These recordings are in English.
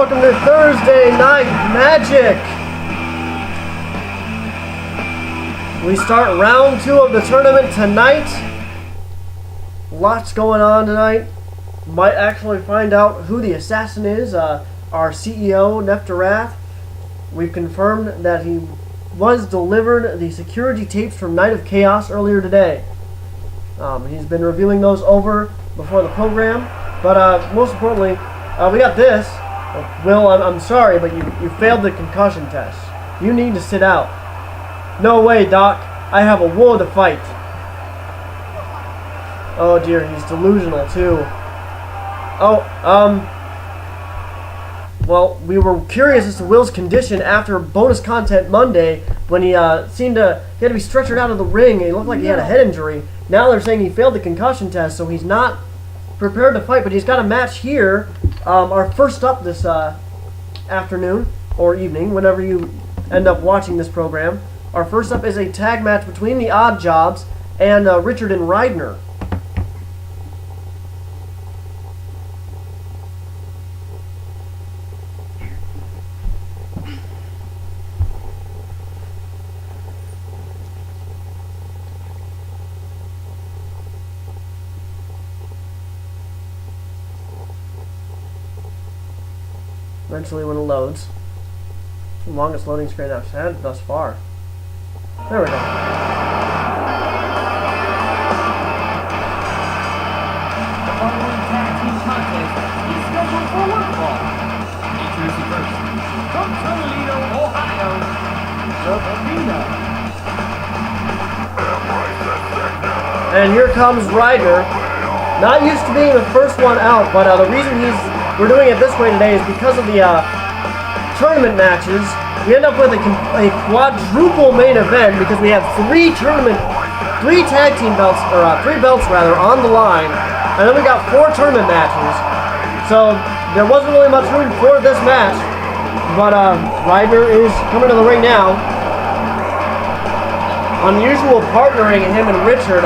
welcome to Thursday Night Magic. We start round 2 of the tournament tonight. Lots going on tonight. Might actually find out who the assassin is. Our CEO, Neftarath. We've confirmed that he was delivered the security tapes from Night of Chaos earlier today. He's been reviewing those over before the program. But most importantly, we got this. Will, I'm sorry, but you failed the concussion test. You need to sit out. No way, Doc. I have a war to fight. Oh dear, he's delusional too. Well, we were curious as to Will's condition after bonus content Monday when he seemed to he had to be stretchered out of the ring. He looked like he had a head injury. Now they're saying he failed the concussion test, so he's not prepared to fight, but he's got a match here. Our first up this afternoon or evening, whenever you end up watching this program. Our first up is a tag match between the Oddjobs and Richard and Ridner. Eventually when it loads. The longest loading screen I've had thus far. There we go. The following tag team contest is scheduled for one fall. Introducing first, from Toledo, Ohio, Ridner. And here comes Ridner. Not used to being the first one out, but the reason we're doing it this way today is because of the tournament matches. We end up with a quadruple main event because we have three tag team belts, or 3 belts rather, on the line, and then we got 4 tournament matches. So there wasn't really much room for this match, but Ridner is coming to the ring now. Unusual partnering him and Richard.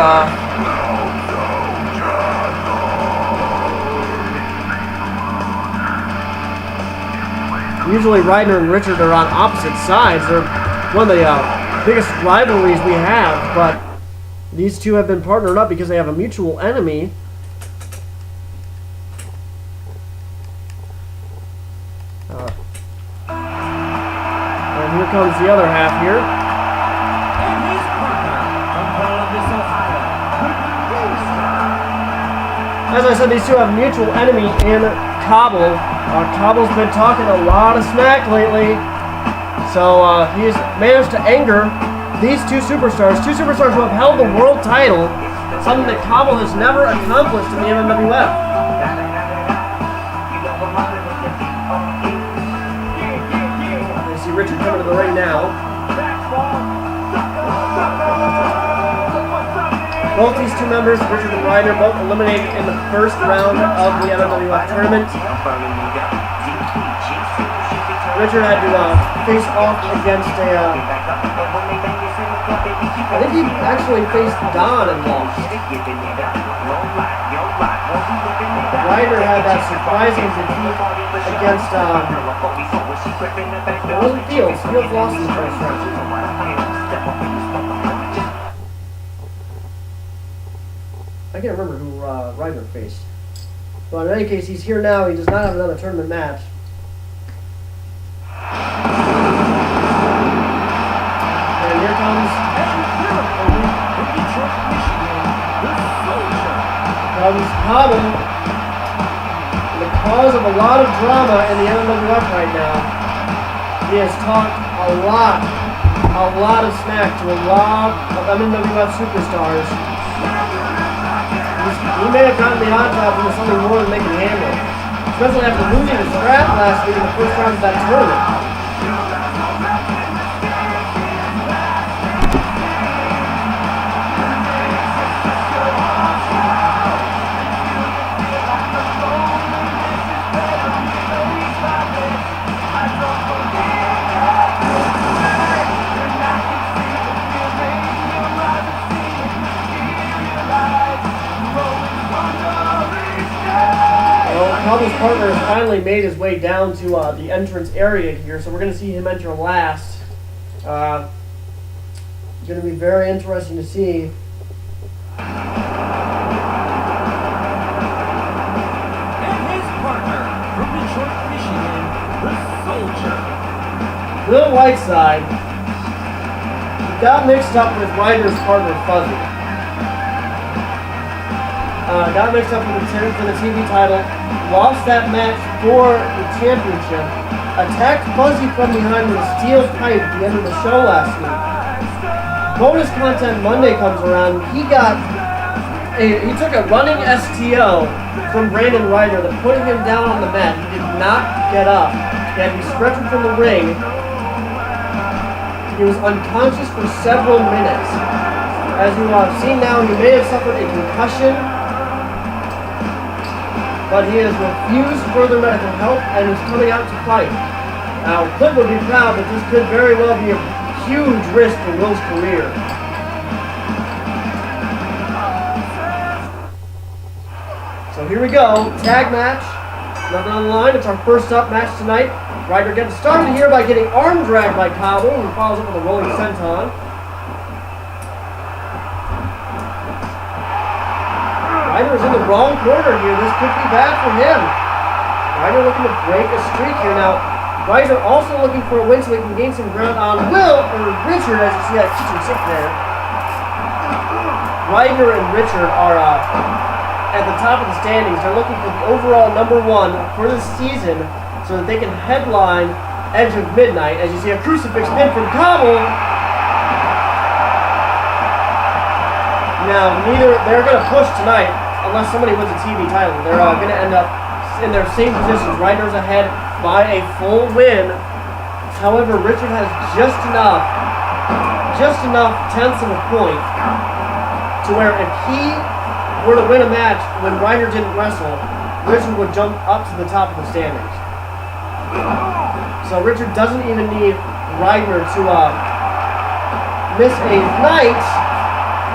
Usually Ridner and Richard are on opposite sides. They're one of the biggest rivalries we have, but these two have been partnered up because they have a mutual enemy. And here comes the other half here. And his partner, from Columbus, Ohio, As I said, these two have a mutual enemy in Cobble. Cobble's been talking a lot of smack lately, so he's managed to anger these two superstars who have held the world title, something that Cobble has never accomplished in the MMWF. You see Richard coming to the ring now. Both these two members, Richard and Ridner, both eliminated in the first round of the MMWF tournament. Richard had to face off against I think he actually faced Don and lost. Ridner had that surprising defeat against, it wasn't Fields. Fields lost in the first round. I can't remember who Ridner faced. But in any case, he's here now. He does not have another tournament match. And here comes Cobble, the cause of a lot of drama in the MMWF right now. He has talked a lot of smack to a lot of MMWF superstars. He may have gotten the Oddjobs into something more than they can handle, especially after losing his strap last week in the first round of that tournament. Cobble's partner has finally made his way down to the entrance area here, so we're going to see him enter last. Going to be very interesting to see. And his partner from Detroit, Michigan, the Soldier. Bill Whiteside got mixed up with Ryder's partner Fuzzy. Got mixed up with for the TV title, lost that match for the championship, attacked Fuzzy from behind with a steel pipe at the end of the show last week. Bonus content Monday comes around. He took a running STO from Brandon Ryder that put him down on the mat. He did not get up. He had to be stretchered from the ring. He was unconscious for several minutes. As you have seen now, he may have suffered a concussion, but he has refused further medical help and is coming out to fight. Now, Clint would be proud, but this could very well be a huge risk for Will's career. So here we go, tag match. Nothing on the line. It's our first up match tonight. Ryder gets started here by getting arm dragged by Cobble, who follows up with a rolling senton. Ryder is in the wrong corner here. This could be bad for him. Ryder looking to break a streak here now. Ryder also looking for a win so he can gain some ground on Richard, as you see that kitchen sink there. Ryder and Richard are at the top of the standings. They're looking for the overall #1 for the season so that they can headline Edge of Midnight. As you see a crucifix pin from Cobble. Now, they're going to push tonight unless somebody wins a TV title. They're going to end up in their same positions. Ryder's ahead by a full win. However, Richard has just enough tenths of a point to where if he were to win a match when Ryder didn't wrestle, Richard would jump up to the top of the standings. So Richard doesn't even need Ryder to miss a night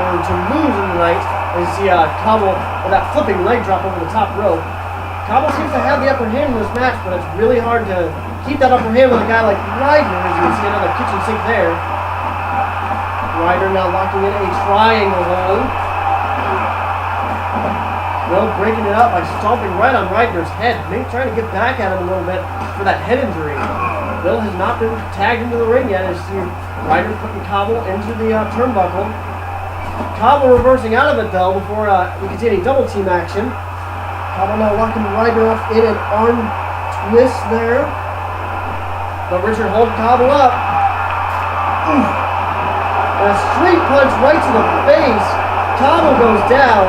or to lose in the night. As you see Cobble with that flipping leg drop over the top rope. Cobble seems to have the upper hand in this match, but it's really hard to keep that upper hand with a guy like Ryder. As you can see another kitchen sink there. Ryder now locking in a triangle hold. Will breaking it up by stomping right on Ryder's head, maybe trying to get back at him a little bit for that head injury. Will has not been tagged into the ring yet. As you see Ryder putting Cobble into the turnbuckle. Cobble reversing out of it though before we can see any double team action. Cobble now locking Ryder up in an arm twist there. But Richard holding Cobble up. Oof. And a straight punch right to the face. Cobble goes down.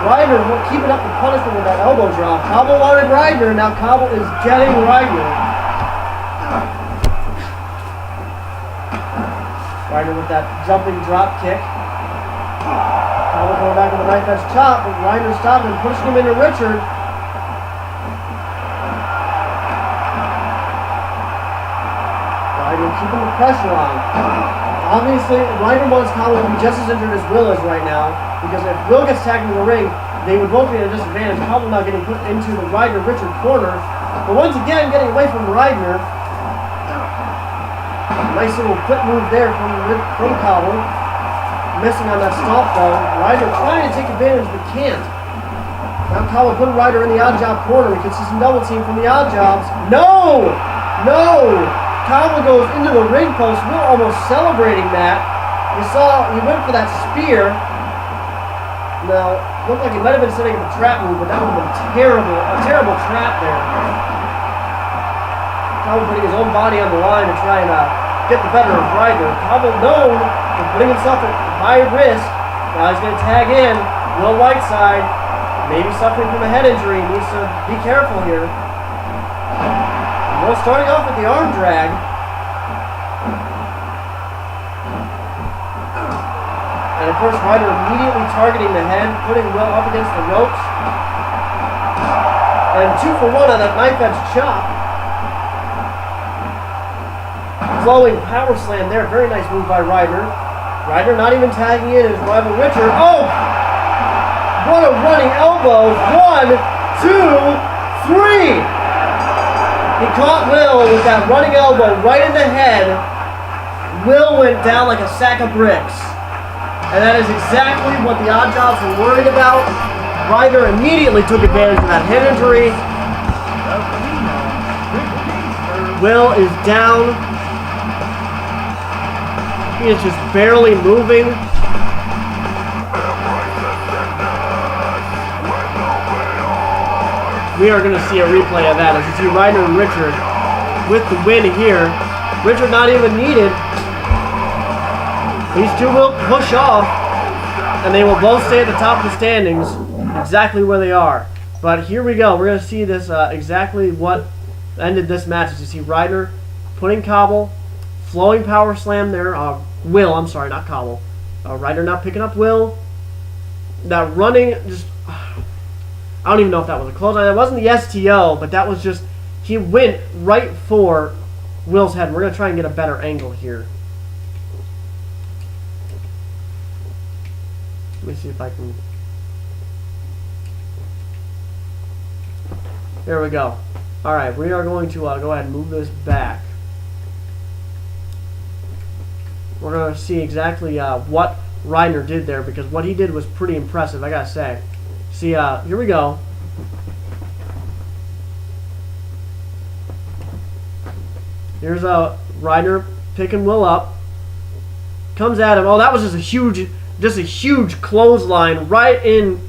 Ryder keeping up the punishment with that elbow drop. Cobble wanted Ryder, now Cobble is getting Ryder. Ryder with that jumping drop kick. Cobble going back to the knife edge chop, but Ryder stopped and pushed him into Richard. Ryder keeping the pressure on. Obviously, Ryder wants Cobble to be just as injured as Will is right now, because if Will gets tagged into the ring, they would both be at a disadvantage. Cobble now getting put into the Ryder-Richard corner, but once again getting away from Ryder. Nice little quick move there from Cobble. Missing on that stomp though. Ryder trying to take advantage, but can't. Now Cobble putting Ryder in the odd job corner. We can see some double team from the odd jobs. No! No! Cobble goes into the ring post. Will almost celebrating that. You saw he went for that spear. Now, looked like he might have been setting up a trap move, but that would have been terrible. A terrible trap there. Cobble putting his own body on the line to try and get the better of Ryder. Cobble known for putting himself at high risk. Now he's going to tag in. Will Whiteside, maybe suffering from a head injury, needs to be careful here. Will starting off with the arm drag. And of course Ryder immediately targeting the head, putting Will up against the ropes. And 2 for 1 on that knife edge chop. Flowing power slam there. Very nice move by Ryder. Ryder not even tagging in his rival Richard. Oh! What a running elbow. 1, 2, 3. He caught Will with that running elbow right in the head. Will went down like a sack of bricks. And that is exactly what the Oddjobs were worried about. Ridner immediately took advantage of that head injury. Will is down. He is just barely moving. We are going to see a replay of that as you see Ridner and Richard with the win here. Richard not even needed. These two will push off, and they will both stay at the top of the standings, exactly where they are. But here we go. We're going to see this exactly what ended this match. As you see Ridner putting Cobble, flowing power slam there. Will, I'm sorry, not Cobble. Ridner not picking up Will. That running, just, I don't even know if that was a clothesline. That wasn't the STO, but that was just, he went right for Will's head. We're going to try and get a better angle here. Let me see if I can. There we go. Alright, we are going to go ahead and move this back. We're going to see exactly what Ridner did there, because what he did was pretty impressive, I gotta say. See, here we go. Here's Ridner picking Will up. Comes at him. Oh, that was just a huge clothesline right in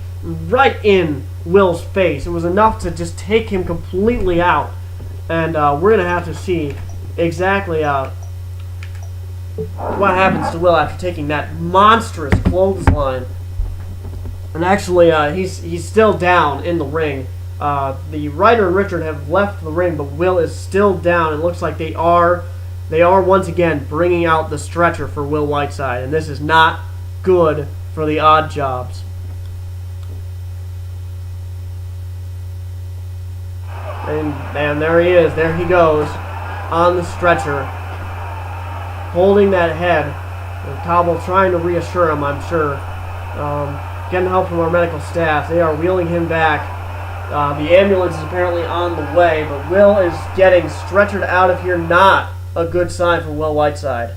Will's face. It was enough to just take him completely out. And we're going to have to see exactly what happens to Will after taking that monstrous clothesline. And actually, he's still down in the ring. The Ridner and Richard have left the ring, but Will is still down. It looks like they are once again bringing out the stretcher for Will Whiteside, and this is not good for the Oddjobs. And there he is. There he goes on the stretcher, holding that head. And Cobble trying to reassure him, I'm sure. Getting help from our medical staff. They are wheeling him back. The ambulance is apparently on the way, but Will is getting stretchered out of here. Not a good sign for Will Whiteside.